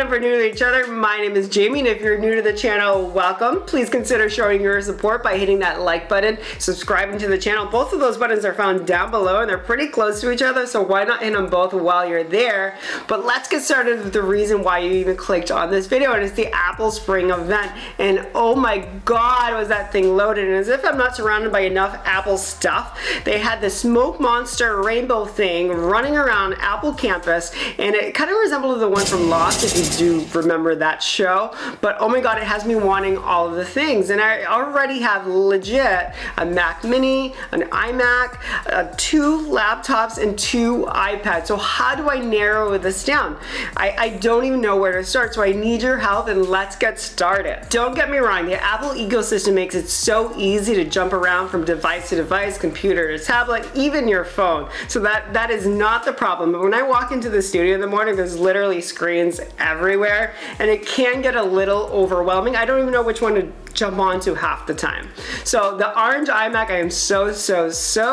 If we're new to each other, my name is Jamie, and if you're new to the channel, welcome. Please consider showing your support by hitting that like button, subscribing to the channel. Both of those buttons are found down below, and they're pretty close to each other, so why not hit them both while you're there? But let's get started with the reason why you even clicked on this video, and it's the Apple Spring event. And oh my God, was that thing loaded. And as if I'm not surrounded by enough Apple stuff, they had the smoke monster rainbow thing running around Apple campus, and it kind of resembled the one from Lost, if you do remember that show. But oh my God, it has me wanting all of the things. And I already have legit a Mac Mini, an iMac, 2 laptops, and 2 iPads. So how do I narrow this down? I don't even know where to start, so I need your help, and let's get started. Don't get me wrong, the Apple ecosystem makes it so easy to jump around from device to device, computer to tablet, even your phone. So that is not the problem. But when I walk into the studio in the morning, there's literally screens everywhere, and it can get a little overwhelming. I don't even know which one to jump onto half the time. So the orange iMac, I am so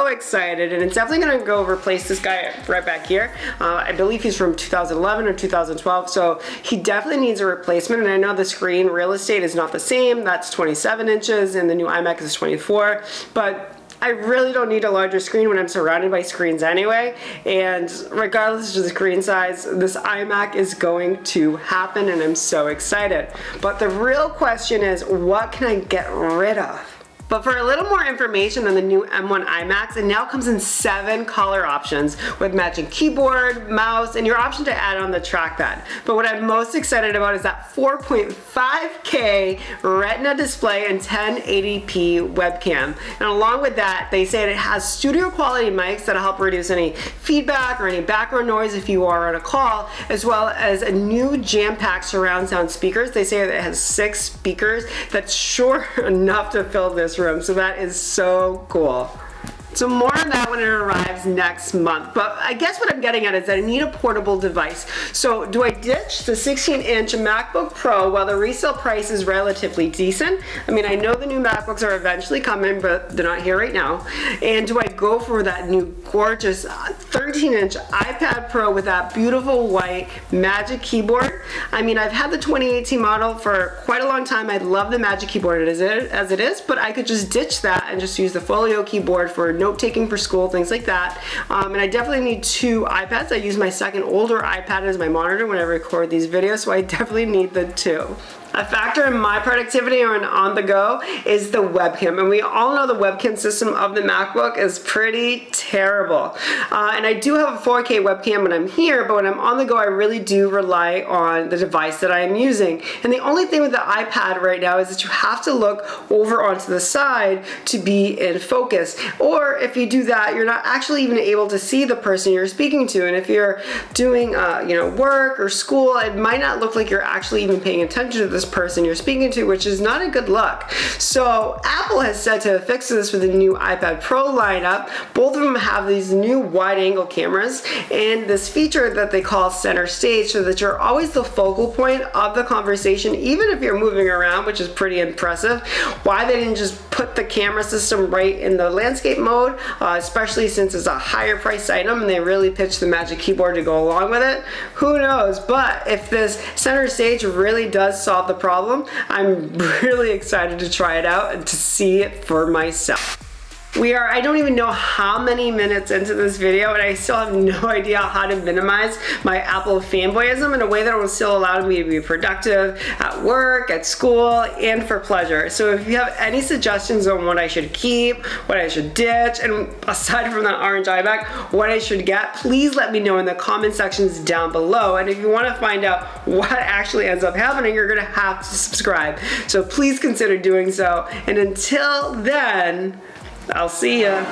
excited, and it's definitely gonna go replace this guy right back here. I believe he's from 2011 or 2012, so he definitely needs a replacement. And I know the screen real estate is not the same. That's 27 inches, and the new iMac is 24, but I really don't need a larger screen when I'm surrounded by screens anyway, and regardless of the screen size, this iMac is going to happen, and I'm so excited. But the real question is, what can I get rid of? But for a little more information on the new M1 iMacs, it now comes in 7 color options with matching keyboard, mouse, and your option to add on the trackpad. But what I'm most excited about is that 4.5K Retina display and 1080p webcam. And along with that, they say it has studio quality mics that'll help reduce any feedback or any background noise if you are on a call, as well as a new jam-packed surround sound speakers. They say that it has 6 speakers. That's sure enough to fill this room, so that is so cool. So more on that when it arrives next month. But I guess what I'm getting at is that I need a portable device. So do I ditch the 16-inch MacBook Pro while the resale price is relatively decent? I mean, I know the new MacBooks are eventually coming, but they're not here right now. And do I go for that new gorgeous 13-inch iPad Pro with that beautiful white Magic Keyboard? I mean, I've had the 2018 model for quite a long time. I love the Magic Keyboard as it is, but I could just ditch that and just use the Folio keyboard for note-taking for school, things like that. And I definitely need 2 iPads. I use my second older iPad as my monitor when I record these videos, so I definitely need the 2. A factor in my productivity on the go is the webcam, and we all know the webcam system of the MacBook is pretty terrible. And I do have a 4K webcam when I'm here, but when I'm on the go, I really do rely on the device that I am using. And the only thing with the iPad right now is that you have to look over onto the side to be in focus. Or if you do that, you're not actually even able to see the person you're speaking to. And if you're doing work or school, it might not look like you're actually even paying attention to this person you're speaking to, which is not a good look. So Apple has said to fix this with the new iPad Pro lineup. Both of them have these new wide-angle cameras and this feature that they call center stage, so that you're always the focal point of the conversation, even if you're moving around, which is pretty impressive. Why they didn't just put the camera system right in the landscape mode, especially since it's a higher price item and they really pitched the Magic Keyboard to go along with it, who knows? But if this center stage really does solve the problem, I'm really excited to try it out and to see it for myself. I don't even know how many minutes into this video, and I still have no idea how to minimize my Apple fanboyism in a way that will still allow me to be productive at work, at school, and for pleasure. So if you have any suggestions on what I should keep, what I should ditch, and aside from that orange iMac, what I should get, please let me know in the comment sections down below. And if you want to find out what actually ends up happening, you're going to have to subscribe. So please consider doing so. And until then, I'll see ya.